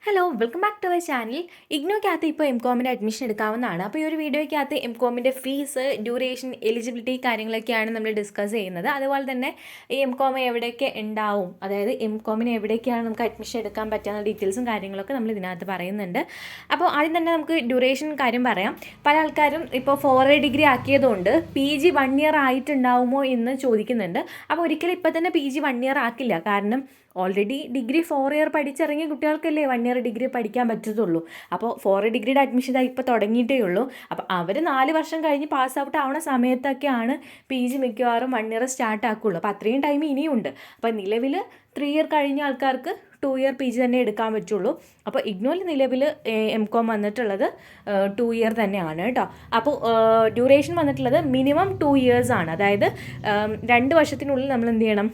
Hello welcome back to our channel. ഇഗ്നോയ്ക്കകത്ത് ഇപ്പോൾ എംകോമിൻ്റെ അഡ്മിഷൻ എടുക്കാവുന്നതാണ്. അപ്പോൾ ഈ ഒരു വീഡിയോയ്ക്കകത്ത് എംകോമിൻ്റെ ഫീസ്, ഡ്യൂറേഷൻ, എലിജിബിലിറ്റി കാര്യങ്ങളൊക്കെയാണ് നമ്മൾ ഡിസ്കസ് ചെയ്യുന്നത്. അതുപോലെ തന്നെ ഈ എംകോം എവിടെയൊക്കെ ഉണ്ടാവും, അതായത് എംകോമിന് എവിടേക്കാണ് നമുക്ക് അഡ്മിഷൻ എടുക്കാൻ പറ്റുന്ന ഡീറ്റെയിൽസും കാര്യങ്ങളൊക്കെ നമ്മൾ ഇതിനകത്ത് പറയുന്നുണ്ട്. അപ്പോൾ ആദ്യം തന്നെ നമുക്ക് ഡ്യൂറേഷൻ കാര്യം പറയാം. പല ആൾക്കാരും ഇപ്പോൾ 4 ഡിഗ്രി ആക്കിയതുകൊണ്ട് PG 1 ഇയർ ആയിട്ടുണ്ടാവുമോ എന്ന് ചോദിക്കുന്നുണ്ട്. അപ്പോൾ ഒരിക്കലും ഇപ്പോൾ തന്നെ PG 1 ഇയർ ആക്കില്ല. കാരണം ഓൾറെഡി ഡിഗ്രി 4 ഇയർ പഠിച്ചിറങ്ങിയ കുട്ടികൾക്കല്ലേ 1 ഇയർ ഡിഗ്രി പഠിക്കാൻ പറ്റത്തുള്ളൂ. അപ്പോൾ 4 ഡിഗ്രിയുടെ അഡ്മിഷൻ ഇതാ ഇപ്പോൾ തുടങ്ങിയിട്ടേ ഉള്ളൂ. അപ്പോൾ അവർ 4 വർഷം കഴിഞ്ഞ് പാസ് ഔട്ട് ആവുന്ന സമയത്തൊക്കെയാണ് PG മിക്കവാറും 1 ഇയർ സ്റ്റാർട്ട് ആക്കുള്ളൂ. അപ്പോൾ അത്രയും ടൈം ഇനിയുണ്ട്. അപ്പോൾ നിലവിൽ 3 ഇയർ കഴിഞ്ഞ ആൾക്കാർക്ക് 2 ഇയർ PG തന്നെ എടുക്കാൻ പറ്റുള്ളൂ. അപ്പോൾ ഇഗ്നോയിൽ നിലവിൽ എംകോം വന്നിട്ടുള്ളത് 2 ഇയർ തന്നെയാണ് കേട്ടോ. അപ്പോൾ ഡ്യൂറേഷൻ വന്നിട്ടുള്ളത് മിനിമം 2 ഇയേഴ്സ് ആണ്. അതായത് 2 വർഷത്തിനുള്ളിൽ നമ്മൾ എന്ത് ചെയ്യണം,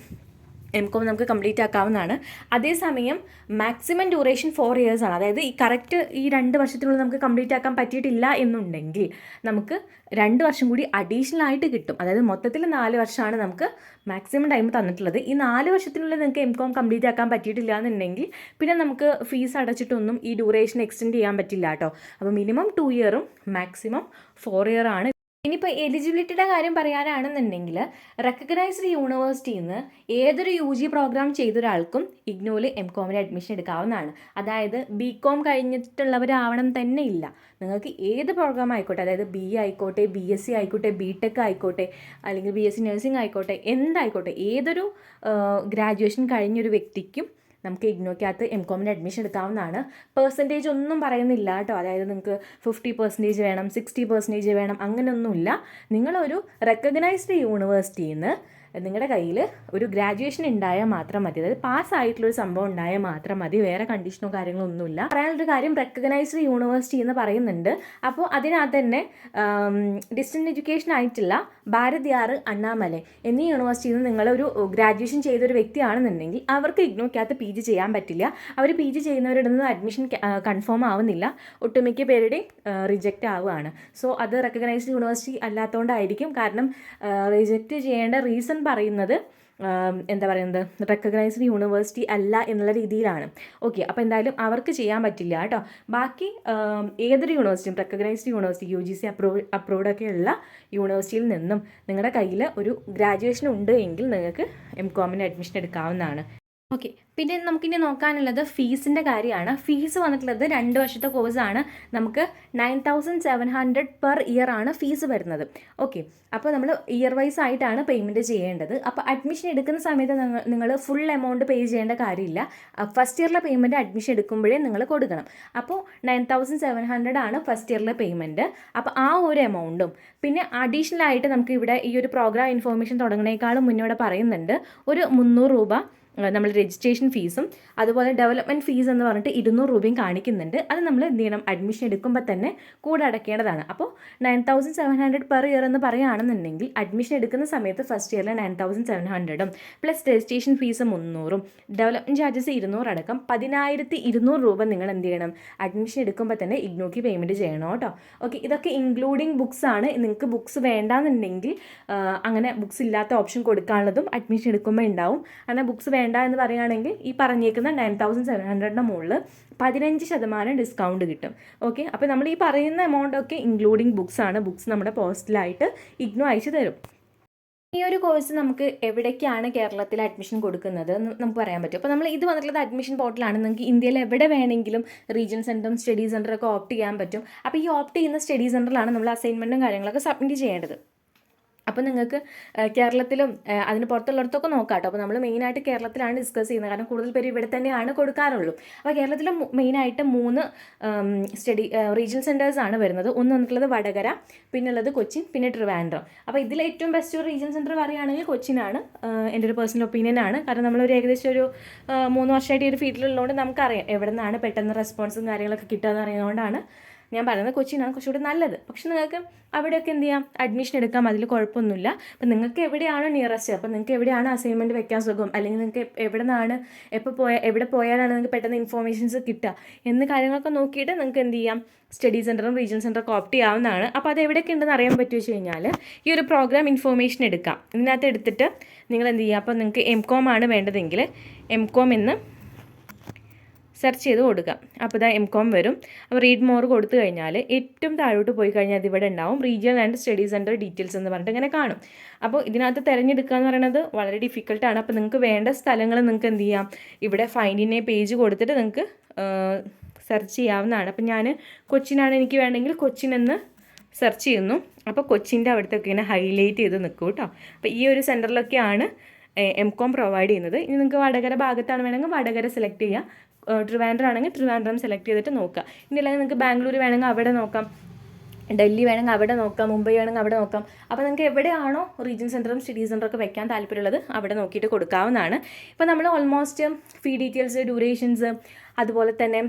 എംകോം നമുക്ക് കംപ്ലീറ്റ് ആക്കാവുന്നതാണ്. അതേസമയം മാക്സിമം ഡ്യൂറേഷൻ 4 ഇയേഴ്സ് ആണ്. അതായത് ഈ കറക്റ്റ് ഈ 2 വർഷത്തിനുള്ളിൽ നമുക്ക് കംപ്ലീറ്റ് ആക്കാൻ പറ്റിയിട്ടില്ല എന്നുണ്ടെങ്കിൽ നമുക്ക് 2 വർഷം കൂടി അഡീഷണൽ ആയിട്ട് കിട്ടും. അതായത് മൊത്തത്തിൽ 4 വർഷമാണ് നമുക്ക് മാക്സിമം ടൈം തന്നിട്ടുള്ളത്. ഈ 4 വർഷത്തിനുള്ളിൽ നിങ്ങൾക്ക് എംകോം കംപ്ലീറ്റ് ആക്കാൻ പറ്റിയിട്ടില്ല എന്നുണ്ടെങ്കിൽ പിന്നെ നമുക്ക് ഫീസ് അടച്ചിട്ടൊന്നും ഈ ഡ്യൂറേഷൻ എക്സ്റ്റെൻഡ് ചെയ്യാൻ പറ്റില്ല കേട്ടോ. അപ്പോൾ മിനിമം 2 ഇയറും മാക്സിമം 4 ഇയർ ആണ്. ഇനിയിപ്പോൾ എലിജിബിലിറ്റിയുടെ കാര്യം പറയാനാണെന്നുണ്ടെങ്കിൽ റെക്കഗ്നൈസ്ഡ് യൂണിവേഴ്സിറ്റിയിൽ നിന്ന് ഏതൊരു UG പ്രോഗ്രാം ചെയ്ത ഒരാൾക്കും ഇഗ്നോയിൽ എംകോമിന് അഡ്മിഷൻ എടുക്കാവുന്നതാണ്. അതായത് BCom കഴിഞ്ഞിട്ടുള്ളവരാവണം തന്നെ ഇല്ല. നിങ്ങൾക്ക് ഏത് പ്രോഗ്രാം ആയിക്കോട്ടെ, അതായത് BA ആയിക്കോട്ടെ, BSc ആയിക്കോട്ടെ, BTech ആയിക്കോട്ടെ, അല്ലെങ്കിൽ BSc നഴ്സിംഗ് ആയിക്കോട്ടെ, എന്തായിക്കോട്ടെ, ഏതൊരു ഗ്രാജുവേഷൻ കഴിഞ്ഞൊരു വ്യക്തിക്കും നമുക്ക് ഇഗ്നോയ്ക്കകത്ത് എംകോമിന് അഡ്മിഷൻ എടുക്കാവുന്നതാണ്. പെർസെൻറ്റേജ് ഒന്നും പറയുന്നില്ല കേട്ടോ. അതായത് നിങ്ങൾക്ക് 50% വേണം, 60% വേണം, അങ്ങനെയൊന്നുമില്ല. നിങ്ങളൊരു റെക്കഗ്നൈസ്ഡ് യൂണിവേഴ്സിറ്റിയിൽ നിന്ന് നിങ്ങളുടെ കയ്യിൽ ഒരു ഗ്രാജുവേഷൻ ഉണ്ടായാൽ മാത്രം മതി. അതായത് പാസ്സായിട്ടുള്ളൊരു സംഭവം ഉണ്ടായാൽ മാത്രം മതി. വേറെ കണ്ടീഷനോ കാര്യങ്ങളോ ഒന്നുമില്ല. പറയാനുള്ളൊരു കാര്യം, റെക്കഗ്നൈസ്ഡ് യൂണിവേഴ്സിറ്റി എന്ന് പറയുന്നുണ്ട്. അപ്പോൾ അതിനകത്ത് തന്നെ ഡിസ്റ്റൻസ് എഡ്യൂക്കേഷൻ ആയിട്ടുള്ള ഭാരതിയാർ, അണ്ണാമലൈ എന്നീ യൂണിവേഴ്സിറ്റിയിൽ നിന്ന് നിങ്ങളൊരു ഗ്രാജുവേഷൻ ചെയ്തൊരു വ്യക്തിയാണെന്നുണ്ടെങ്കിൽ അവർക്ക് ഇഗ്നോയ്ക്കകത്ത് PG ചെയ്യാൻ പറ്റില്ല. അവർ PG ചെയ്യുന്നവരുടെ നിന്ന് അഡ്മിഷൻ കൺഫേം ആവുന്നില്ല. ഒട്ടുമിക്ക പേരുടെയും റിജക്റ്റ് ആവുകയാണ്. സോ അത് റെക്കഗ്നൈസ്ഡ് യൂണിവേഴ്സിറ്റി അല്ലാത്തതുകൊണ്ടായിരിക്കും. കാരണം റിജക്റ്റ് ചെയ്യേണ്ട റീസൺ പറയുന്നത് എന്താ പറയുന്നത്, റെക്കഗ്നൈസ്ഡ് യൂണിവേഴ്സിറ്റി അല്ല എന്നുള്ള രീതിയിലാണ്. ഓക്കെ, അപ്പോൾ എന്തായാലും അവർക്ക് ചെയ്യാൻ പറ്റില്ല കേട്ടോ. ബാക്കി ഏതൊരു യൂണിവേഴ്സിറ്റിയും, റെക്കഗ്നൈസ്ഡ് യൂണിവേഴ്സിറ്റി, UGC അപ്രൂവ്ഡ് ഉള്ള യൂണിവേഴ്സിറ്റിയിൽ നിന്നും നിങ്ങളുടെ കയ്യിൽ ഒരു ഗ്രാജുവേഷൻ ഉണ്ട് എങ്കിൽ നിങ്ങൾക്ക് എംകോമിന് അഡ്മിഷൻ എടുക്കാവുന്നതാണ്. ഓക്കെ, പിന്നെ നമുക്കിനി നോക്കാനുള്ളത് ഫീസിൻ്റെ കാര്യമാണ്. ഫീസ് വന്നിട്ടുള്ളത് 2 വർഷത്തെ കോഴ്സാണ്. നമുക്ക് 9700 പെർ ഇയർ ആണ് ഫീസ് വരുന്നത്. ഓക്കെ, അപ്പോൾ നമ്മൾ ഇയർ വൈസ് ആയിട്ടാണ് പേയ്മെൻറ്റ് ചെയ്യേണ്ടത്. അപ്പോൾ അഡ്മിഷൻ എടുക്കുന്ന സമയത്ത് നിങ്ങൾ ഫുൾ എമൗണ്ട് പേ ചെയ്യേണ്ട കാര്യമില്ല. ഫസ്റ്റ് ഇയറിലെ പേയ്മെൻറ്റ് അഡ്മിഷൻ എടുക്കുമ്പോഴേ നിങ്ങൾ കൊടുക്കണം. അപ്പോൾ 9700 ആണ് ഫസ്റ്റ് ഇയറിലെ പേയ്മെൻറ്റ്. അപ്പോൾ ആ ഒരു എമൗണ്ടും പിന്നെ അഡീഷണൽ ആയിട്ട് നമുക്ക് ഇവിടെ ഈ ഒരു പ്രോഗ്രാം ഇൻഫോർമേഷൻ തുടങ്ങുന്നതിനേക്കാളും മുന്നോട്ട് പറയുന്നുണ്ട് ഒരു 300 രൂപ നമ്മൾ രജിസ്ട്രേഷൻ ഫീസും അതുപോലെ ഡെവലപ്മെൻറ്റ് ഫീസ് എന്ന് പറഞ്ഞിട്ട് 200 രൂപയും കാണിക്കുന്നുണ്ട്. അത് നമ്മൾ എന്ത് ചെയ്യണം, അഡ്മിഷൻ എടുക്കുമ്പോൾ തന്നെ കൂടെ അടയ്ക്കേണ്ടതാണ്. അപ്പോൾ 9700 പെർ ഇയർ എന്ന് പറയുകയാണെന്നുണ്ടെങ്കിൽ അഡ്മിഷൻ എടുക്കുന്ന സമയത്ത് ഫസ്റ്റ് ഇയറിൽ 9700 plus registration fees 300, development charges 200 അടക്കം 10200 രൂപ നിങ്ങൾ എന്ത് ചെയ്യണം, അഡ്മിഷൻ എടുക്കുമ്പോൾ തന്നെ ഇഗ്നോയ്ക്ക് പേയ്മെൻറ്റ് ചെയ്യണം കേട്ടോ. ഓക്കെ, ഇതൊക്കെ ഇൻക്ലൂഡിങ് ബുക്സ് ആണ്. നിങ്ങൾക്ക് ബുക്സ് വേണ്ടാന്നുണ്ടെങ്കിൽ അങ്ങനെ ബുക്സ് ഇല്ലാത്ത ഓപ്ഷൻ കൊടുക്കാനുള്ളതും അഡ്മിഷൻ എടുക്കുമ്പോൾ ഉണ്ടാവും. അങ്ങനെ ബുക്സ് വേണ്ട എന്ന് പറയുകയാണെങ്കിൽ ഈ പറഞ്ഞേക്കുന്ന 9700 മുകളിൽ 15% ഡിസ്കൗണ്ട് കിട്ടും. ഓക്കെ, അപ്പോൾ നമ്മൾ ഈ പറയുന്ന എമൗണ്ട് ഒക്കെ ഇൻക്ലൂഡിങ് ബുക്സ് ആണ്. ബുക്സ് നമ്മുടെ പോസ്റ്റിലായിട്ട് ഇഗ്നോ അയച്ചു തരും. ഈ ഒരു കോഴ്സ് നമുക്ക് എവിടേക്കാണ് കേരളത്തിൽ അഡ്മിഷൻ കൊടുക്കുന്നത് എന്ന് നമുക്ക് പറയാൻ പറ്റും. അപ്പോൾ നമ്മൾ ഇത് വന്നിട്ടുള്ളത് അഡ്മിഷൻ പോർട്ടലാണ്. നിങ്ങൾക്ക് ഇന്ത്യയിൽ എവിടെ വേണമെങ്കിലും റീജിയൻ സെൻറ്ററും സ്റ്റഡി സെൻറ്ററൊക്കെ ഓപ്റ്റ് ചെയ്യാൻ പറ്റും. അപ്പോൾ ഈ ഓപ്റ്റ് ചെയ്യുന്ന സ്റ്റഡി സെൻറ്ററിലാണ് നമ്മൾ അസൈൻമെൻറ്റും കാര്യങ്ങളൊക്കെ സബ്മിറ്റ് ചെയ്യേണ്ടത്. അപ്പോൾ നിങ്ങൾക്ക് കേരളത്തിലും അതിന് പുറത്തുള്ളിടത്തൊക്കെ നോക്കാം കേട്ടോ. അപ്പോൾ നമ്മൾ മെയിനായിട്ട് കേരളത്തിലാണ് ഡിസ്കസ് ചെയ്യുന്നത്. കാരണം കൂടുതൽ പേര് ഇവിടെ തന്നെയാണ് കൊടുക്കാറുള്ളൂ. അപ്പോൾ കേരളത്തിൽ മെയിനായിട്ട് 3 റീജിയൽ സെൻറ്റേഴ്സാണ് വരുന്നത്. ഒന്ന് വന്നിട്ടുള്ളത് വടകര, പിന്നുള്ളത് കൊച്ചിൻ, പിന്നെ ട്രിവാൻഡ്രം. അപ്പോൾ ഇതിൽ ഏറ്റവും ബെസ്റ്റ് ഒരു റീജിയൻ സെൻറ്റർ പറയുകയാണെങ്കിൽ കൊച്ചിനാണ്. എൻ്റെ ഒരു പേഴ്സണൽ ഒപ്പീനിയനാണ്. കാരണം നമ്മളൊരു ഏകദേശം ഒരു 3 വർഷമായിട്ട് ഈ ഒരു ഫീൽഡിലുള്ളതുകൊണ്ട് നമുക്കറിയാം എവിടെ നിന്നാണ് പെട്ടെന്ന് റെസ്പോൺസും കാര്യങ്ങളൊക്കെ കിട്ടുക എന്ന് അറിയുന്നതുകൊണ്ടാണ് ഞാൻ പറയുന്നത് കൊച്ചിനാണ് കുറച്ചുകൂടി നല്ലത്. പക്ഷെ നിങ്ങൾക്ക് അവിടെയൊക്കെ എന്ത് ചെയ്യാം, അഡ്മിഷൻ എടുക്കാം, അതിൽ കുഴപ്പമൊന്നുമില്ല. അപ്പം നിങ്ങൾക്ക് എവിടെയാണോ നിയറസ്റ്റ്, അപ്പം നിങ്ങൾക്ക് എവിടെയാണ് അസൈൻമെൻറ്റ് വെക്കാൻ സുഖം, അല്ലെങ്കിൽ നിങ്ങൾക്ക് എവിടെ നിന്നാണ് എവിടെ പോയാലാണ് നിങ്ങൾക്ക് പെട്ടെന്ന് ഇൻഫോർമേഷൻസ് കിട്ടുക എന്ന് കാര്യങ്ങളൊക്കെ നോക്കിയിട്ട് നിങ്ങൾക്ക് എന്ത് ചെയ്യാം, സ്റ്റഡി സെൻറ്ററും റീജിയൻ സെൻറ്ററൊക്കെ ഓപ്റ്റ് ചെയ്യാവുന്നതാണ്. അപ്പോൾ അത് എവിടെയൊക്കെ ഉണ്ടെന്ന് അറിയാൻ പറ്റുമോ വെച്ച് കഴിഞ്ഞാൽ ഈ ഒരു പ്രോഗ്രാം ഇൻഫോർമേഷൻ എടുക്കാം. ഇതിനകത്ത് എടുത്തിട്ട് നിങ്ങൾ എന്ത് ചെയ്യുക, അപ്പോൾ നിങ്ങൾക്ക് MCOM ആണ് വേണ്ടതെങ്കിൽ MCOM എന്ന് സെർച്ച് ചെയ്ത് കൊടുക്കുക. അപ്പോൾ ഇതാ MCOM വരും. അപ്പോൾ റീഡ് മോർ കൊടുത്തു കഴിഞ്ഞാൽ ഏറ്റവും താഴോട്ട് പോയി കഴിഞ്ഞാൽ അത് ഇവിടെ ഉണ്ടാവും regional and study centre details എന്ന് പറഞ്ഞിട്ട് ഇങ്ങനെ കാണും. അപ്പോൾ ഇതിനകത്ത് തിരഞ്ഞെടുക്കുക എന്ന് പറയുന്നത് വളരെ ഡിഫിക്കൽട്ടാണ്. അപ്പോൾ നിങ്ങൾക്ക് വേണ്ട സ്ഥലങ്ങൾ നിങ്ങൾക്ക് എന്ത് ചെയ്യാം, ഇവിടെ ഫൈൻഡിനെ പേജ് കൊടുത്തിട്ട് നിങ്ങൾക്ക് സെർച്ച് ചെയ്യാവുന്നതാണ്. അപ്പോൾ ഞാൻ കൊച്ചിനാണ് എനിക്ക് വേണമെങ്കിൽ കൊച്ചിനെന്ന് സെർച്ച് ചെയ്യുന്നു. അപ്പോൾ കൊച്ചിൻ്റെ അവിടുത്തൊക്കെ ഇങ്ങനെ ഹൈലൈറ്റ് ചെയ്ത് നിൽക്കും കേട്ടോ. അപ്പോൾ ഈ ഒരു സെൻറ്ററിലൊക്കെയാണ് MCOM പ്രൊവൈഡ് ചെയ്യുന്നത്. ഇനി നിങ്ങൾക്ക് വടകര ഭാഗത്താണ് വേണമെങ്കിൽ വടകര സെലക്ട് ചെയ്യുക, ട്രിവാൻഡ്രം ആണെങ്കിൽ ട്രിവാൻഡ്രം സെലക്ട് ചെയ്തിട്ട് നോക്കുക. ഇനി അല്ലെങ്കിൽ നിങ്ങൾക്ക് ബാംഗ്ലൂർ വേണമെങ്കിൽ അവിടെ നോക്കാം, ഡൽഹി വേണമെങ്കിൽ അവിടെ നോക്കാം, മുംബൈ വേണമെങ്കിൽ അവിടെ നോക്കാം. അപ്പോൾ നിങ്ങൾക്ക് എവിടെയാണോ റീജിയൻ സെൻറ്ററും സ്റ്റഡി സെൻറ്ററൊക്കെ വെക്കാൻ താല്പര്യമുള്ളത് അവിടെ നോക്കിയിട്ട് കൊടുക്കാവുന്നതാണ്. ഇപ്പോൾ നമ്മൾ ഓൾമോസ്റ്റ് ഫീ ഡീറ്റെയിൽസ്, ഡ്യൂറേഷൻസ്, അതുപോലെ തന്നെ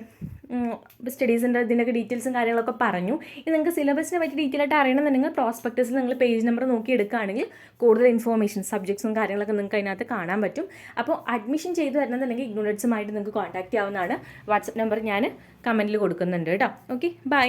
സ്റ്റഡി സെൻറ്റർ ഇതിൻ്റെയൊക്കെ ഡീറ്റെയിൽസും കാര്യങ്ങളൊക്കെ പറഞ്ഞു. ഇത് നിങ്ങൾക്ക് സിലബസിനെ പറ്റി ഡീറ്റെയിൽ ആയിട്ട് അറിയണമെന്നുണ്ടെങ്കിൽ പ്രോസ്പെക്ടസിൽ നിങ്ങൾ പേജ് നമ്പർ നോക്കി എടുക്കുകയാണെങ്കിൽ കൂടുതൽ ഇൻഫോർമേഷൻ, സബ്ജക്ട്സും കാര്യങ്ങളൊക്കെ നിങ്ങൾക്ക് അതിനകത്ത് കാണാൻ പറ്റും. അപ്പോൾ അഡ്മിഷൻ ചെയ്ത് വരണമെന്നുണ്ടെങ്കിൽ ഇഗ്നോഡറ്റ്സുമായിട്ട് നിങ്ങൾക്ക് കോൺടാക്റ്റ് ചെയ്യാവുന്നതാണ്. വാട്സപ്പ് നമ്പർ ഞാൻ കമൻറ്റിൽ കൊടുക്കുന്നുണ്ട് കേട്ടോ. Okay, by.